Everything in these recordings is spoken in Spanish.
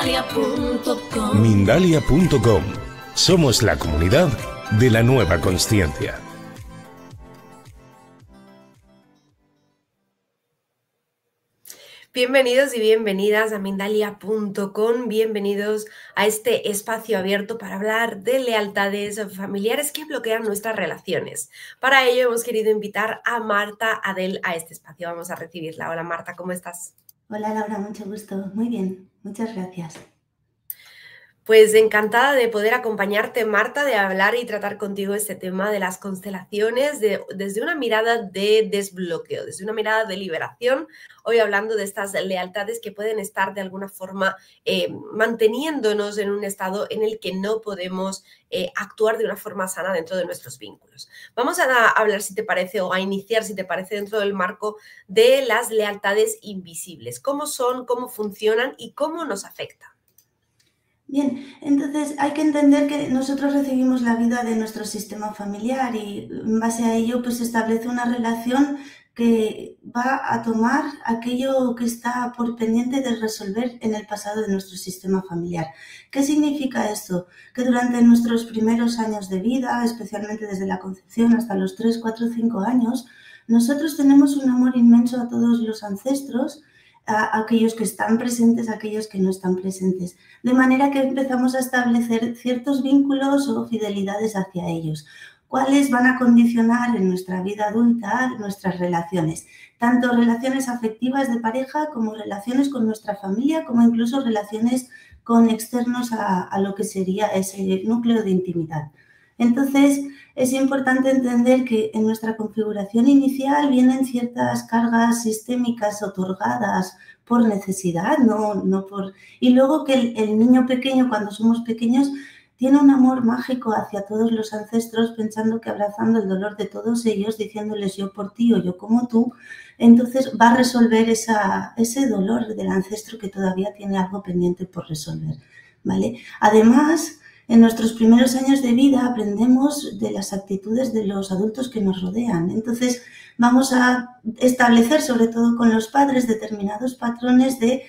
Mindalia.com. Mindalia.com. Somos la comunidad de la nueva consciencia. Bienvenidos y bienvenidas a Mindalia.com, bienvenidos a este espacio abierto para hablar de lealtades familiares que bloquean nuestras relaciones. Para ello hemos querido invitar a Marta Adel a este espacio. Vamos a recibirla. Hola Marta, ¿cómo estás? Hola Laura, mucho gusto. Muy bien, muchas gracias. Pues encantada de poder acompañarte, Marta, de hablar y tratar contigo este tema de las constelaciones desde una mirada de desbloqueo, desde una mirada de liberación. Hoy hablando de estas lealtades que pueden estar de alguna forma manteniéndonos en un estado en el que no podemos actuar de una forma sana dentro de nuestros vínculos. Vamos a hablar, si te parece, o a iniciar, si te parece, dentro del marco de las lealtades invisibles. ¿Cómo son, cómo funcionan y cómo nos afectan? Bien, entonces hay que entender que nosotros recibimos la vida de nuestro sistema familiar y en base a ello pues se establece una relación que va a tomar aquello que está por pendiente de resolver en el pasado de nuestro sistema familiar. ¿Qué significa esto? Que durante nuestros primeros años de vida, especialmente desde la concepción hasta los 3, 4, 5 años, nosotros tenemos un amor inmenso a todos los ancestros, a aquellos que están presentes, a aquellos que no están presentes. De manera que empezamos a establecer ciertos vínculos o fidelidades hacia ellos, cuáles van a condicionar en nuestra vida adulta nuestras relaciones, tanto relaciones afectivas de pareja como relaciones con nuestra familia, como incluso relaciones con externos a lo que sería ese núcleo de intimidad. Entonces, es importante entender que en nuestra configuración inicial vienen ciertas cargas sistémicas otorgadas por necesidad, no por... Y luego que el niño pequeño, cuando somos pequeños, tiene un amor mágico hacia todos los ancestros, pensando que abrazando el dolor de todos ellos, diciéndoles yo por ti o yo como tú, entonces va a resolver ese dolor del ancestro que todavía tiene algo pendiente por resolver, ¿vale? Además, en nuestros primeros años de vida aprendemos de las actitudes de los adultos que nos rodean. Entonces vamos a establecer, sobre todo con los padres, determinados patrones de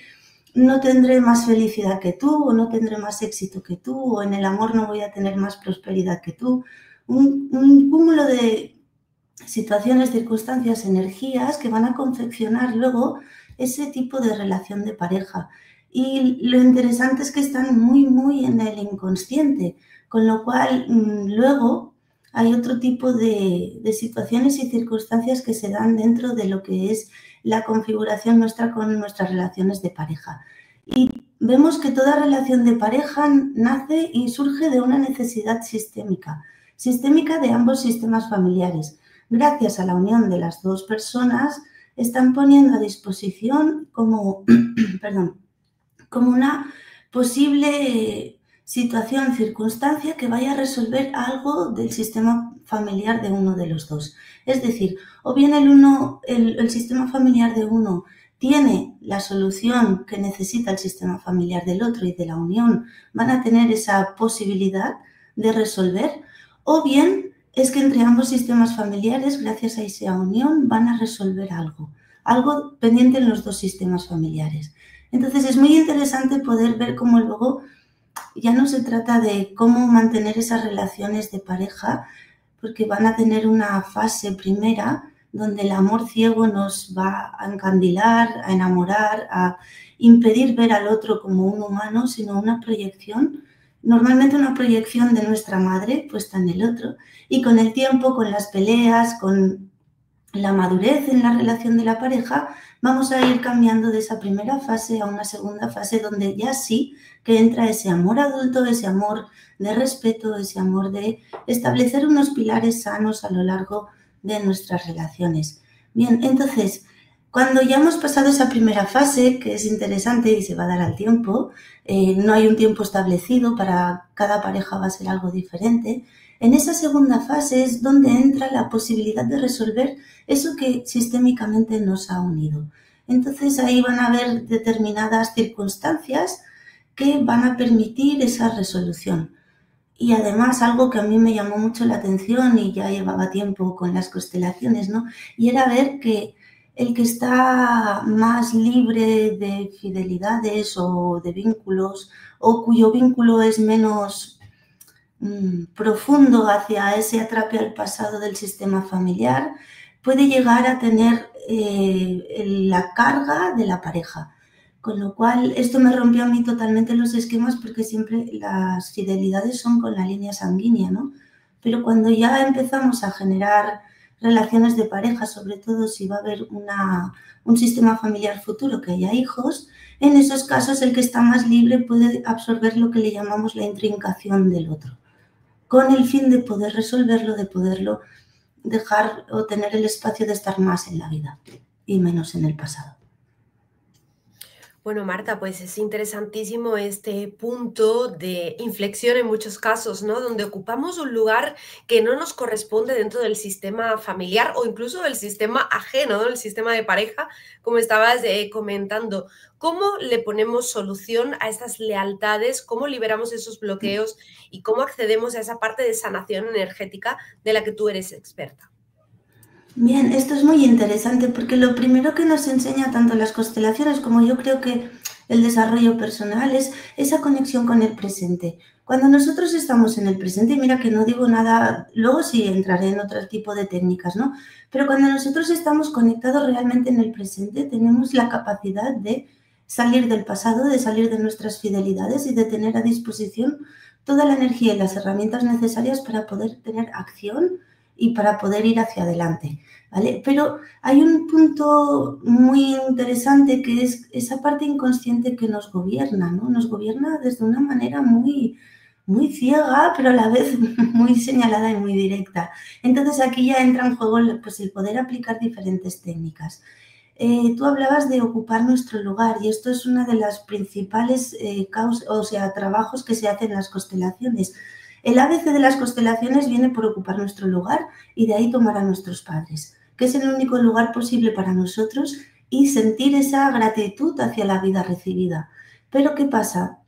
no tendré más felicidad que tú, o no tendré más éxito que tú, o en el amor no voy a tener más prosperidad que tú. Un cúmulo de situaciones, circunstancias, energías que van a confeccionar luego ese tipo de relación de pareja. Y lo interesante es que están muy en el inconsciente, con lo cual luego hay otro tipo de situaciones y circunstancias que se dan dentro de lo que es la configuración nuestra con nuestras relaciones de pareja. Y vemos que toda relación de pareja nace y surge de una necesidad sistémica de ambos sistemas familiares. Gracias a la unión de las dos personas, están poniendo a disposición como una posible situación, circunstancia que vaya a resolver algo del sistema familiar de uno de los dos. Es decir, o bien el sistema familiar de uno tiene la solución que necesita el sistema familiar del otro y de la unión van a tener esa posibilidad de resolver, o bien es que entre ambos sistemas familiares, gracias a esa unión, van a resolver algo pendiente en los dos sistemas familiares. Entonces es muy interesante poder ver cómo luego ya no se trata de cómo mantener esas relaciones de pareja, porque van a tener una fase primera donde el amor ciego nos va a encandilar, a enamorar, a impedir ver al otro como un humano, sino una proyección, normalmente una proyección de nuestra madre puesta en el otro. Y con el tiempo, con las peleas, con la madurez en la relación de la pareja, vamos a ir cambiando de esa primera fase a una segunda fase donde ya sí que entra ese amor adulto, ese amor de respeto, ese amor de establecer unos pilares sanos a lo largo de nuestras relaciones. Bien, entonces, cuando ya hemos pasado esa primera fase, que es interesante y se va a dar al tiempo, no hay un tiempo establecido, para cada pareja va a ser algo diferente. En esa segunda fase es donde entra la posibilidad de resolver eso que sistémicamente nos ha unido. Entonces ahí van a haber determinadas circunstancias que van a permitir esa resolución. Y además algo que a mí me llamó mucho la atención y ya llevaba tiempo con las constelaciones, ¿no? Y era ver que el que está más libre de fidelidades o de vínculos, o cuyo vínculo es menos profundo hacia ese atrape al pasado del sistema familiar, puede llegar a tener la carga de la pareja. Con lo cual, esto me rompió a mí totalmente los esquemas, porque siempre las fidelidades son con la línea sanguínea, ¿no? Pero cuando ya empezamos a generar relaciones de pareja, sobre todo si va a haber un sistema familiar futuro que haya hijos, en esos casos el que está más libre puede absorber lo que le llamamos la intrincación del otro, con el fin de poder resolverlo, de poderlo dejar o tener el espacio de estar más en la vida y menos en el pasado. Bueno, Marta, pues es interesantísimo este punto de inflexión en muchos casos, ¿no? Donde ocupamos un lugar que no nos corresponde dentro del sistema familiar o incluso del sistema ajeno, ¿no? El sistema de pareja, como estabas comentando. ¿Cómo le ponemos solución a estas lealtades? ¿Cómo liberamos esos bloqueos? ¿Y cómo accedemos a esa parte de sanación energética de la que tú eres experta? Bien, esto es muy interesante, porque lo primero que nos enseña tanto las constelaciones como yo creo que el desarrollo personal es esa conexión con el presente. Cuando nosotros estamos en el presente, y mira que no digo nada, luego sí entraré en otro tipo de técnicas, ¿no? Pero cuando nosotros estamos conectados realmente en el presente, tenemos la capacidad de salir del pasado, de salir de nuestras fidelidades y de tener a disposición toda la energía y las herramientas necesarias para poder tener acción y para poder ir hacia adelante, ¿vale? Pero hay un punto muy interesante, que es esa parte inconsciente que nos gobierna, ¿no? Nos gobierna desde una manera muy, muy ciega, pero a la vez muy señalada y muy directa. Entonces aquí ya entra en juego pues, el poder aplicar diferentes técnicas. Tú hablabas de ocupar nuestro lugar, y esto es una de las principales trabajos que se hacen en las constelaciones. El ABC de las constelaciones viene por ocupar nuestro lugar, y de ahí tomar a nuestros padres, que es el único lugar posible para nosotros, y sentir esa gratitud hacia la vida recibida. Pero ¿qué pasa?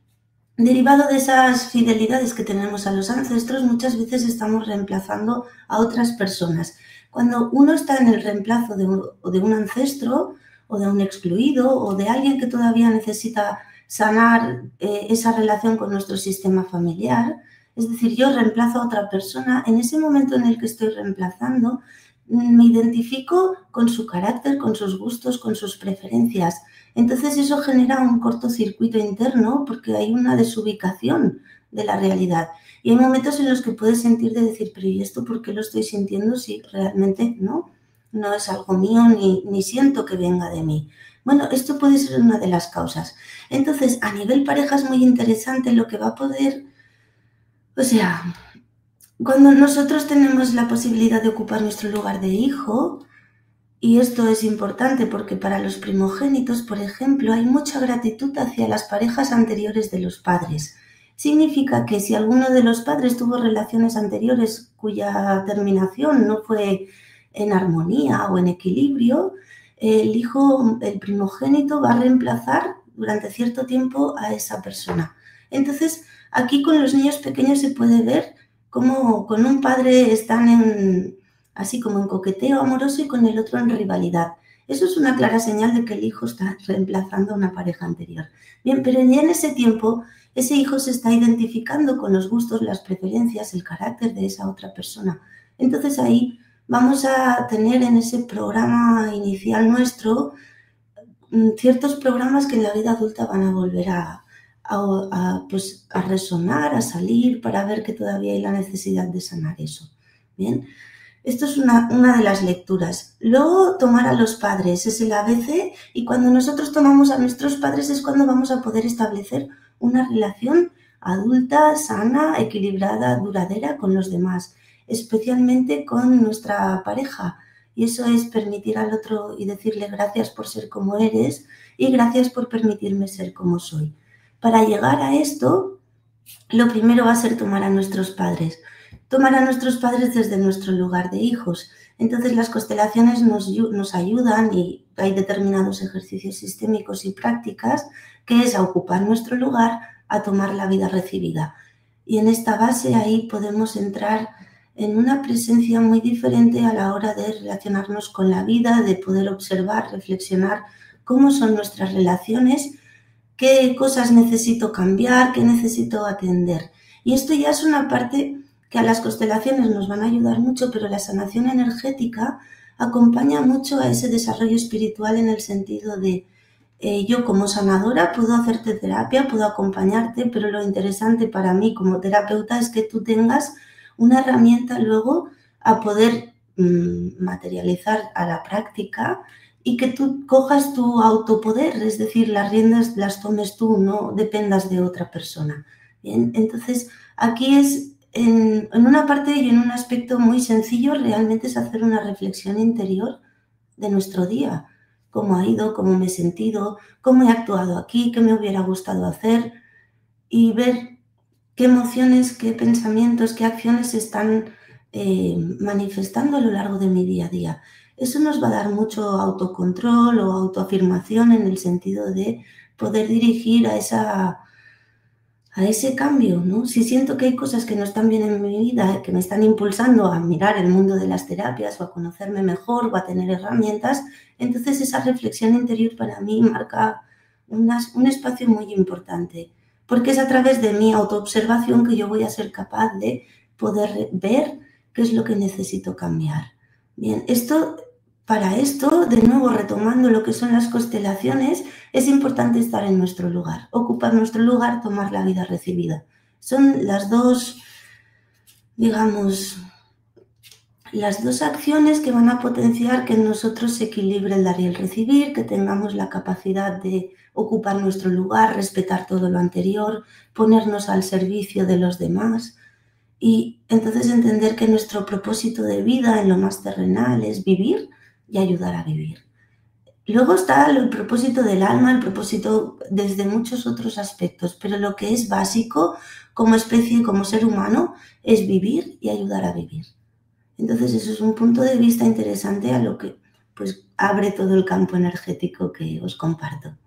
Derivado de esas fidelidades que tenemos a los ancestros, muchas veces estamos reemplazando a otras personas. Cuando uno está en el reemplazo de un ancestro, o de un excluido, o de alguien que todavía necesita sanar esa relación con nuestro sistema familiar, es decir, yo reemplazo a otra persona, en ese momento en el que estoy reemplazando, me identifico con su carácter, con sus gustos, con sus preferencias. Entonces eso genera un cortocircuito interno, porque hay una desubicación de la realidad. Y hay momentos en los que puedes sentir de decir, pero ¿y esto por qué lo estoy sintiendo si realmente no es algo mío, ni siento que venga de mí? Bueno, esto puede ser una de las causas. Entonces, a nivel pareja es muy interesante lo que va a poder... O sea, cuando nosotros tenemos la posibilidad de ocupar nuestro lugar de hijo, y esto es importante porque para los primogénitos, por ejemplo, hay mucha gratitud hacia las parejas anteriores de los padres. Significa que si alguno de los padres tuvo relaciones anteriores cuya terminación no fue en armonía o en equilibrio, el hijo, el primogénito, va a reemplazar durante cierto tiempo a esa persona. Entonces, aquí con los niños pequeños se puede ver cómo con un padre están así como en coqueteo amoroso, y con el otro en rivalidad. Eso es una clara señal de que el hijo está reemplazando a una pareja anterior. Bien, pero ya en ese tiempo, ese hijo se está identificando con los gustos, las preferencias, el carácter de esa otra persona. Entonces ahí vamos a tener en ese programa inicial nuestro ciertos programas que en la vida adulta van a volver a resonar, a salir, para ver que todavía hay la necesidad de sanar eso. Bien. Esto es una de las lecturas. Luego, tomar a los padres es el ABC, y cuando nosotros tomamos a nuestros padres es cuando vamos a poder establecer una relación adulta, sana, equilibrada, duradera con los demás, especialmente con nuestra pareja. Y eso es permitir al otro y decirle gracias por ser como eres y gracias por permitirme ser como soy. Para llegar a esto, lo primero va a ser tomar a nuestros padres. Tomar a nuestros padres desde nuestro lugar de hijos. Entonces las constelaciones nos ayudan, y hay determinados ejercicios sistémicos y prácticas, que es a ocupar nuestro lugar, a tomar la vida recibida. Y en esta base ahí podemos entrar en una presencia muy diferente a la hora de relacionarnos con la vida, de poder observar, reflexionar cómo son nuestras relaciones, qué cosas necesito cambiar, qué necesito atender. Y esto ya es una parte que a las constelaciones nos van a ayudar mucho, pero la sanación energética acompaña mucho a ese desarrollo espiritual en el sentido de yo como sanadora puedo hacerte terapia, puedo acompañarte, pero lo interesante para mí como terapeuta es que tú tengas una herramienta luego a poder materializar a la práctica y que tú cojas tu autopoder, es decir, las riendas las tomes tú, no dependas de otra persona. Bien, entonces aquí es en una parte y en un aspecto muy sencillo, realmente es hacer una reflexión interior de nuestro día. Cómo ha ido, cómo me he sentido, cómo he actuado aquí, qué me hubiera gustado hacer y ver qué emociones, qué pensamientos, qué acciones se están manifestando a lo largo de mi día a día. Eso nos va a dar mucho autocontrol o autoafirmación en el sentido de poder dirigir a ese cambio, ¿no? Si siento que hay cosas que no están bien en mi vida, que me están impulsando a mirar el mundo de las terapias o a conocerme mejor o a tener herramientas, entonces esa reflexión interior para mí marca un espacio muy importante, porque es a través de mi autoobservación que yo voy a ser capaz de poder ver qué es lo que necesito cambiar. Bien, para esto, de nuevo retomando lo que son las constelaciones, es importante estar en nuestro lugar, ocupar nuestro lugar, tomar la vida recibida. Son las dos, digamos, las dos acciones que van a potenciar que en nosotros se equilibre el dar y el recibir, que tengamos la capacidad de ocupar nuestro lugar, respetar todo lo anterior, ponernos al servicio de los demás y entonces entender que nuestro propósito de vida en lo más terrenal es vivir y ayudar a vivir. Luego está el propósito del alma, el propósito desde muchos otros aspectos, pero lo que es básico como especie, como ser humano, es vivir y ayudar a vivir. Entonces eso es un punto de vista interesante a lo que pues abre todo el campo energético que os comparto.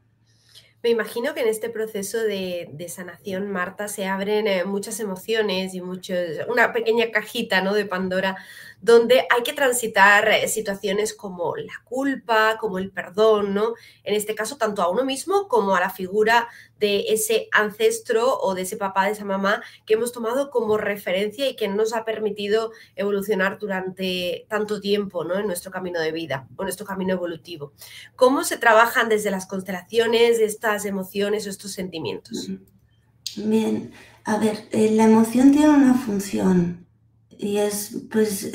Me imagino que en este proceso de sanación, Marta, se abren muchas emociones y una pequeña cajita, ¿no?, de Pandora, donde hay que transitar situaciones como la culpa, como el perdón, ¿no? En este caso, tanto a uno mismo como a la figura de ese ancestro o de ese papá, de esa mamá que hemos tomado como referencia y que nos ha permitido evolucionar durante tanto tiempo, ¿no?, en nuestro camino de vida o nuestro camino evolutivo. ¿Cómo se trabajan desde las constelaciones estas emociones o estos sentimientos? Bien, a ver, la emoción tiene una función y es pues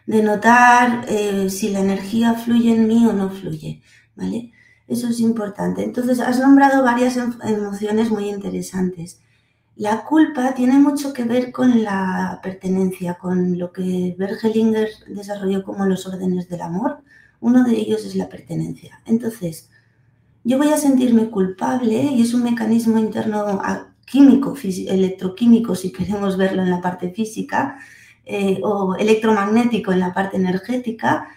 denotar si la energía fluye en mí o no fluye, ¿vale? Eso es importante. Entonces, has nombrado varias emociones muy interesantes. La culpa tiene mucho que ver con la pertenencia, con lo que Bert Hellinger desarrolló como los órdenes del amor. Uno de ellos es la pertenencia. Entonces, yo voy a sentirme culpable y es un mecanismo interno químico, electroquímico, si queremos verlo en la parte física, o electromagnético en la parte energética,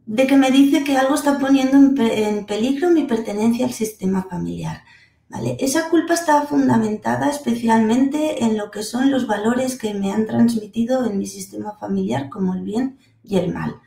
de que me dice que algo está poniendo en peligro mi pertenencia al sistema familiar. ¿Vale? Esa culpa está fundamentada especialmente en lo que son los valores que me han transmitido en mi sistema familiar, como el bien y el mal.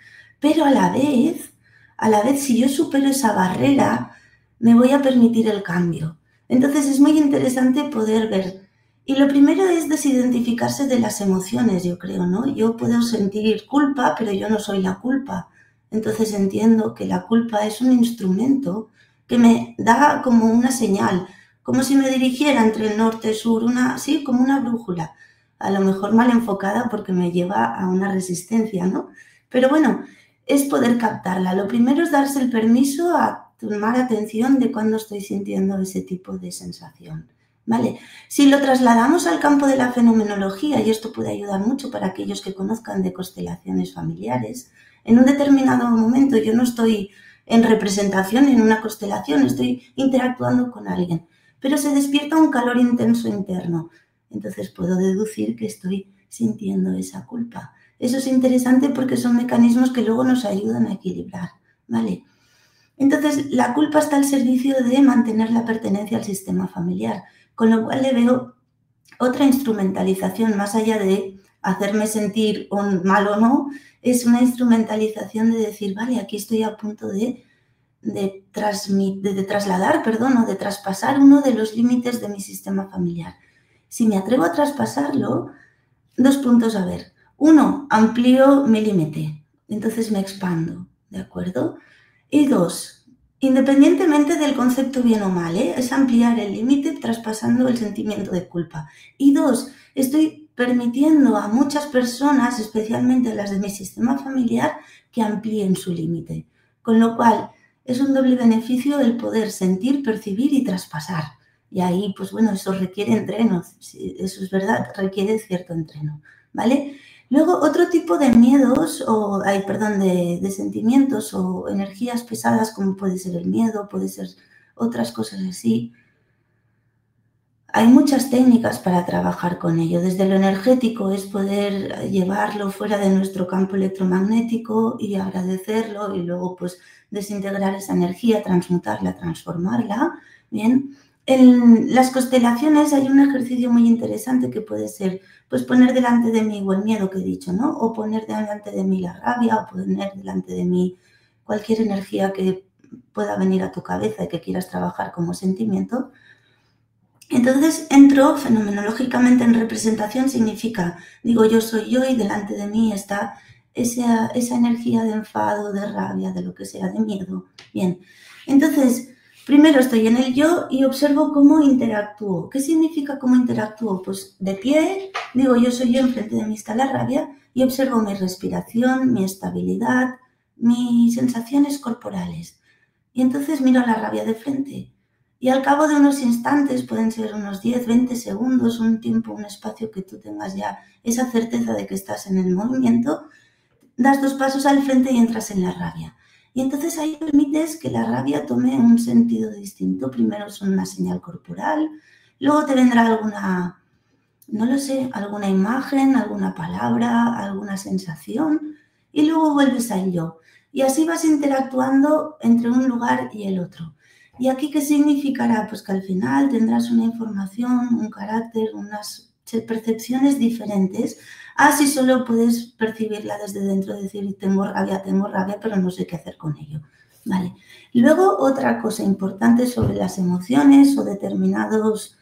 Pero a la vez, si yo supero esa barrera, me voy a permitir el cambio. Entonces es muy interesante poder ver. Y lo primero es desidentificarse de las emociones, yo creo, ¿no? Yo puedo sentir culpa, pero yo no soy la culpa. Entonces entiendo que la culpa es un instrumento que me da como una señal, como si me dirigiera entre el norte y sur, sí, como una brújula, a lo mejor mal enfocada porque me lleva a una resistencia, ¿no? Pero bueno, es poder captarla. Lo primero es darse el permiso a tomar atención de cuando estoy sintiendo ese tipo de sensación, ¿vale? Si lo trasladamos al campo de la fenomenología, y esto puede ayudar mucho para aquellos que conozcan de constelaciones familiares, en un determinado momento yo no estoy en representación en una constelación, estoy interactuando con alguien, pero se despierta un calor intenso interno. Entonces puedo deducir que estoy sintiendo esa culpa. Eso es interesante porque son mecanismos que luego nos ayudan a equilibrar, ¿vale? Entonces la culpa está al servicio de mantener la pertenencia al sistema familiar, con lo cual le veo otra instrumentalización más allá de hacerme sentir mal o no, es una instrumentalización de decir, vale, aquí estoy a punto de trasladar, o de traspasar uno de los límites de mi sistema familiar. Si me atrevo a traspasarlo, 2 puntos a ver. 1, amplío mi límite, entonces me expando, ¿de acuerdo? Y 2, independientemente del concepto bien o mal, es ampliar el límite traspasando el sentimiento de culpa. Y 2, estoy permitiendo a muchas personas, especialmente las de mi sistema familiar, que amplíen su límite. Con lo cual, es un doble beneficio el poder sentir, percibir y traspasar. Y ahí, pues bueno, eso requiere entreno, eso es verdad, requiere cierto entreno, ¿vale? Luego, otro tipo de miedos, de sentimientos o energías pesadas, como puede ser el miedo, puede ser otras cosas así. Hay muchas técnicas para trabajar con ello. Desde lo energético es poder llevarlo fuera de nuestro campo electromagnético y agradecerlo y luego pues desintegrar esa energía, transmutarla, transformarla. Bien. En las constelaciones hay un ejercicio muy interesante que puede ser pues poner delante de mí o el miedo que he dicho, ¿no? O poner delante de mí la rabia o poner delante de mí cualquier energía que pueda venir a tu cabeza y que quieras trabajar como sentimiento. Entonces entro fenomenológicamente en representación, significa, digo yo soy yo y delante de mí está esa energía de enfado, de rabia, de lo que sea, de miedo. Bien, entonces primero estoy en el yo y observo cómo interactúo. ¿Qué significa cómo interactúo? Pues de pie, digo yo soy yo, enfrente de mí está la rabia y observo mi respiración, mi estabilidad, mis sensaciones corporales. Y entonces miro a la rabia de frente. Y al cabo de unos instantes, pueden ser unos 10, 20 segundos, un tiempo, un espacio que tú tengas ya esa certeza de que estás en el movimiento, das 2 pasos al frente y entras en la rabia. Y entonces ahí permites que la rabia tome un sentido distinto. Primero es una señal corporal, luego te vendrá alguna, no lo sé, alguna imagen, alguna palabra, alguna sensación, y luego vuelves al yo. Y así vas interactuando entre un lugar y el otro. ¿Y aquí qué significará? Pues que al final tendrás una información, un carácter, unas percepciones diferentes. Si solo puedes percibirla desde dentro, decir tengo rabia, pero no sé qué hacer con ello. Vale. Luego, otra cosa importante sobre las emociones o determinados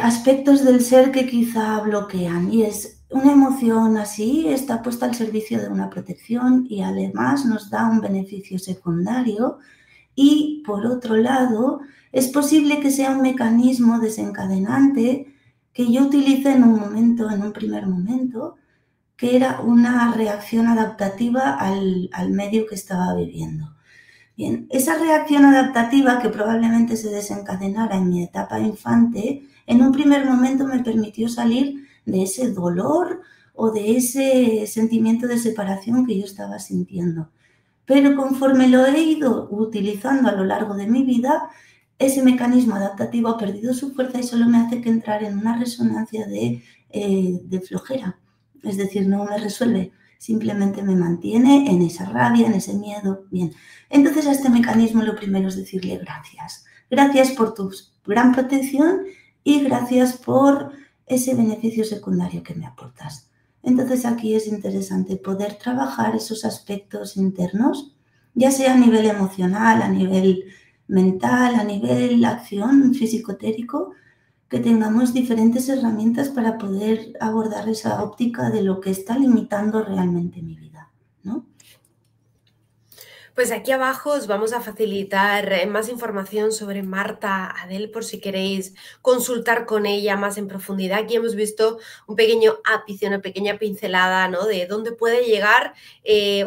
aspectos del ser que quizá bloquean, y es una emoción así está puesta al servicio de una protección y además nos da un beneficio secundario. Y, por otro lado, es posible que sea un mecanismo desencadenante que yo utilicé en un primer momento, que era una reacción adaptativa al medio que estaba viviendo. Bien, esa reacción adaptativa que probablemente se desencadenara en mi etapa infante, en un primer momento me permitió salir de ese dolor o de ese sentimiento de separación que yo estaba sintiendo. Pero conforme lo he ido utilizando a lo largo de mi vida, ese mecanismo adaptativo ha perdido su fuerza y solo me hace que entrar en una resonancia de flojera. Es decir, no me resuelve, simplemente me mantiene en esa rabia, en ese miedo. Bien, entonces a este mecanismo lo primero es decirle gracias. Gracias por tu gran protección y gracias por ese beneficio secundario que me aportas. Entonces aquí es interesante poder trabajar esos aspectos internos, ya sea a nivel emocional, a nivel mental, a nivel acción físico-térico, que tengamos diferentes herramientas para poder abordar esa óptica de lo que está limitando realmente mi vida, ¿no? Pues aquí abajo os vamos a facilitar más información sobre Marta Adel por si queréis consultar con ella más en profundidad. Aquí hemos visto un pequeño ápice, una pequeña pincelada, ¿no?, de dónde puede llegar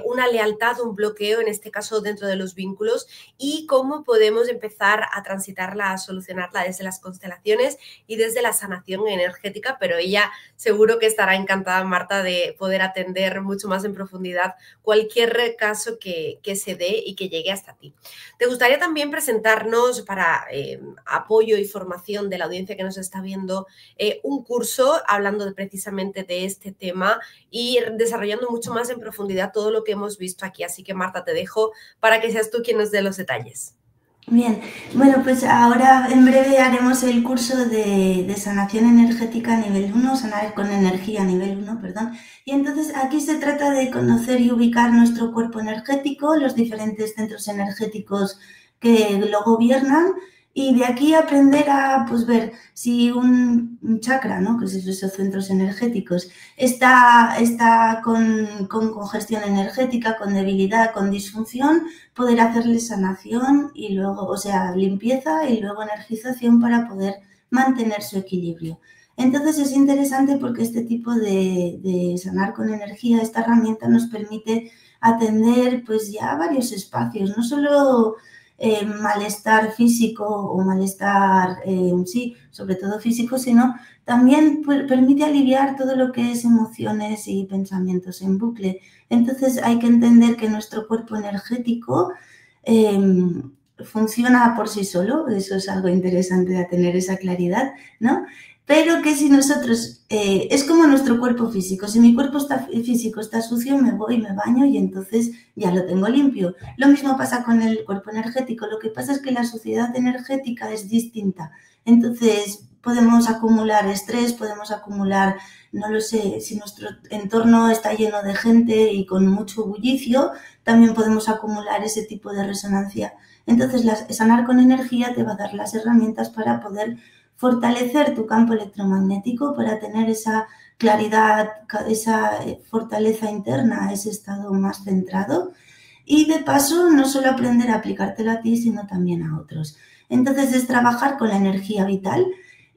una lealtad, un bloqueo, en este caso dentro de los vínculos, y cómo podemos empezar a transitarla, a solucionarla desde las constelaciones y desde la sanación energética, pero ella seguro que estará encantada, Marta, de poder atender mucho más en profundidad cualquier caso que se y que llegue hasta ti. ¿Te gustaría también presentarnos, para apoyo y formación de la audiencia que nos está viendo, un curso hablando precisamente de este tema y desarrollando mucho más en profundidad todo lo que hemos visto aquí? Así que, Marta, te dejo para que seas tú quien nos dé los detalles. Bien, bueno, pues ahora en breve haremos el curso de sanación energética nivel 1, sanar con energía nivel 1, perdón. Y entonces aquí se trata de conocer y ubicar nuestro cuerpo energético, los diferentes centros energéticos que lo gobiernan, y de aquí aprender a pues, ver si un chakra, ¿no? Que es esos centros energéticos, está con congestión energética, con debilidad, con disfunción, poder hacerle sanación y luego, o sea, limpieza y luego energización para poder mantener su equilibrio. Entonces es interesante porque este tipo de sanar con energía, esta herramienta nos permite atender pues ya varios espacios, no solo malestar físico o malestar, sí, sobre todo físico, sino también permite aliviar todo lo que es emociones y pensamientos en bucle. Entonces hay que entender que nuestro cuerpo energético funciona por sí solo, eso es algo interesante de tener esa claridad, ¿no? Pero que si nosotros, es como nuestro cuerpo físico, si mi cuerpo físico está sucio, me voy, me baño y entonces ya lo tengo limpio. Lo mismo pasa con el cuerpo energético, lo que pasa es que la suciedad energética es distinta. Entonces podemos acumular estrés, podemos acumular, no lo sé, si nuestro entorno está lleno de gente y con mucho bullicio, también podemos acumular ese tipo de resonancia. Entonces sanar con energía te va a dar las herramientas para poder fortalecer tu campo electromagnético, para tener esa claridad, esa fortaleza interna, ese estado más centrado y de paso no solo aprender a aplicártelo a ti, sino también a otros. Entonces es trabajar con la energía vital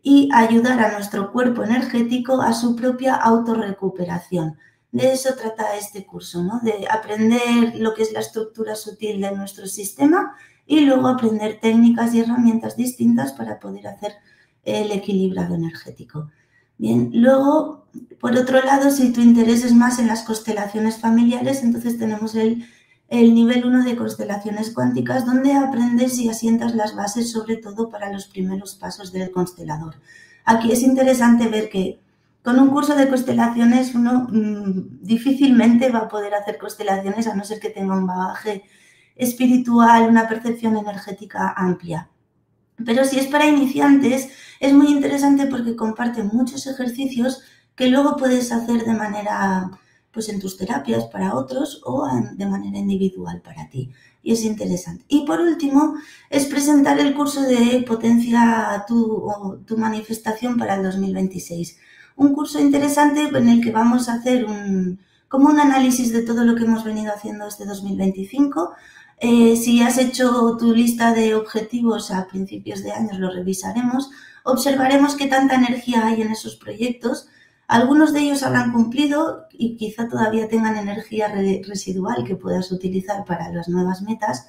y ayudar a nuestro cuerpo energético a su propia autorrecuperación. De eso trata este curso, ¿no? De aprender lo que es la estructura sutil de nuestro sistema y luego aprender técnicas y herramientas distintas para poder hacer el equilibrado energético. Bien, luego, por otro lado, si tu interés es más en las constelaciones familiares, entonces tenemos el nivel 1 de constelaciones cuánticas, donde aprendes y asientas las bases, sobre todo para los primeros pasos del constelador. Aquí es interesante ver que con un curso de constelaciones uno difícilmente va a poder hacer constelaciones a no ser que tenga un bagaje espiritual, una percepción energética amplia. Pero si es para iniciantes, es muy interesante porque comparten muchos ejercicios que luego puedes hacer de manera, pues en tus terapias para otros o de manera individual para ti. Y es interesante. Y por último, es presentar el curso de Potencia tu manifestación para el 2026. Un curso interesante en el que vamos a hacer como un análisis de todo lo que hemos venido haciendo este 2025. Si has hecho tu lista de objetivos a principios de años, lo revisaremos. Observaremos qué tanta energía hay en esos proyectos. Algunos de ellos habrán cumplido y quizá todavía tengan energía residual que puedas utilizar para las nuevas metas.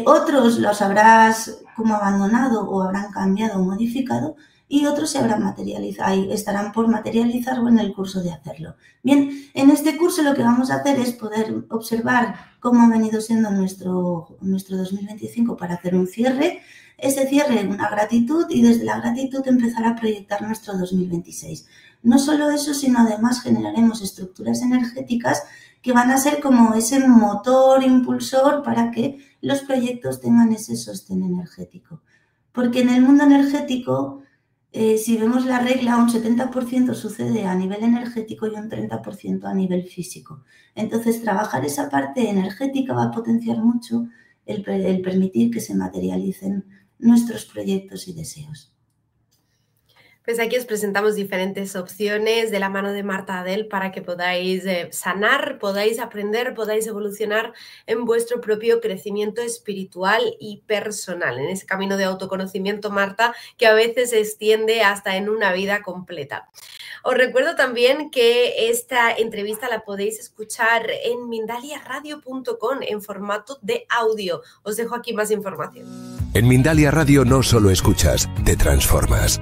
Otros los habrás como abandonado o habrán cambiado o modificado y otros se habrán materializado, estarán por materializar o en el curso de hacerlo. Bien, en este curso lo que vamos a hacer es poder observar cómo ha venido siendo nuestro 2025 para hacer un cierre, ese cierre una gratitud y desde la gratitud empezar a proyectar nuestro 2026. No solo eso, sino además generaremos estructuras energéticas que van a ser como ese motor impulsor para que los proyectos tengan ese sostén energético. Porque en el mundo energético, si vemos la regla, un 70% sucede a nivel energético y un 30% a nivel físico. Entonces, trabajar esa parte energética va a potenciar mucho el permitir que se materialicen nuestros proyectos y deseos. Pues aquí os presentamos diferentes opciones de la mano de Marta Adel para que podáis sanar, podáis aprender, podáis evolucionar en vuestro propio crecimiento espiritual y personal, en ese camino de autoconocimiento, Marta, que a veces se extiende hasta en una vida completa. Os recuerdo también que esta entrevista la podéis escuchar en mindaliaradio.com en formato de audio. Os dejo aquí más información. En Mindalia Radio no solo escuchas, te transformas.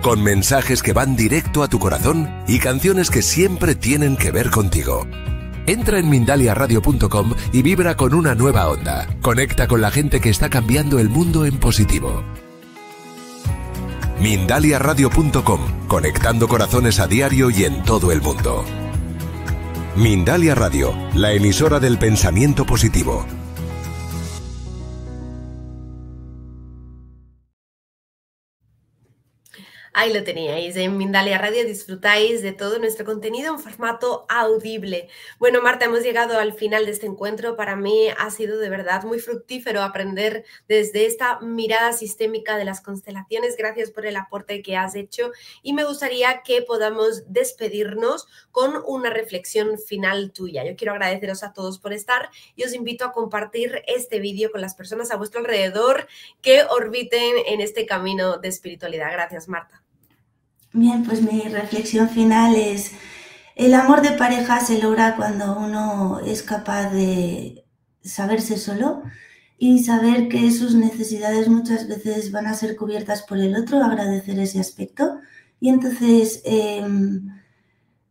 Con mensajes que van directo a tu corazón y canciones que siempre tienen que ver contigo. Entra en mindaliaradio.com y vibra con una nueva onda. Conecta con la gente que está cambiando el mundo en positivo. mindaliaradio.com, conectando corazones a diario y en todo el mundo. Mindalia Radio, la emisora del pensamiento positivo. Ahí lo teníais, en Mindalia Radio disfrutáis de todo nuestro contenido en formato audible. Bueno, Marta, hemos llegado al final de este encuentro. Para mí ha sido de verdad muy fructífero aprender desde esta mirada sistémica de las constelaciones. Gracias por el aporte que has hecho y me gustaría que podamos despedirnos con una reflexión final tuya. Yo quiero agradeceros a todos por estar y os invito a compartir este vídeo con las personas a vuestro alrededor que orbiten en este camino de espiritualidad. Gracias, Marta. Bien, pues mi reflexión final es: el amor de pareja se logra cuando uno es capaz de saberse solo y saber que sus necesidades muchas veces van a ser cubiertas por el otro, agradecer ese aspecto. Y entonces,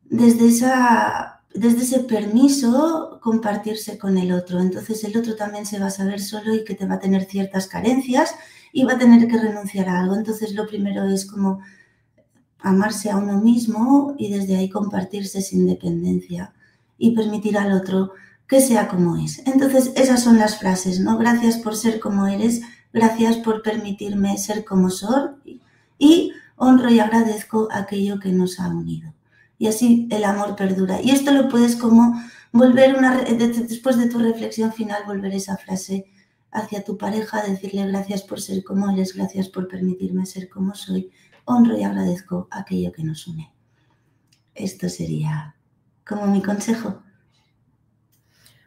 desde ese permiso, compartirse con el otro. Entonces el otro también se va a saber solo y que te va a tener ciertas carencias y va a tener que renunciar a algo. Entonces lo primero es como amarse a uno mismo y desde ahí compartirse sin dependencia y permitir al otro que sea como es. Entonces esas son las frases, ¿no? Gracias por ser como eres, gracias por permitirme ser como soy y honro y agradezco aquello que nos ha unido. Y así el amor perdura. Y esto lo puedes como volver después de tu reflexión final, volver esa frase hacia tu pareja, decirle gracias por ser como eres, gracias por permitirme ser como soy, honro y agradezco aquello que nos une. Esto sería como mi consejo.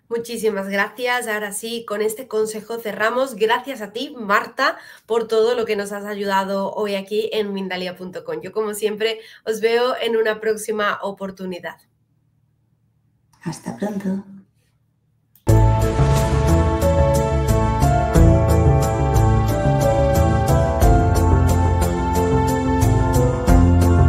Muchísimas gracias. Ahora sí, con este consejo cerramos. Gracias a ti, Marta, por todo lo que nos has ayudado hoy aquí en Mindalia.com. Yo, como siempre, os veo en una próxima oportunidad. Hasta pronto.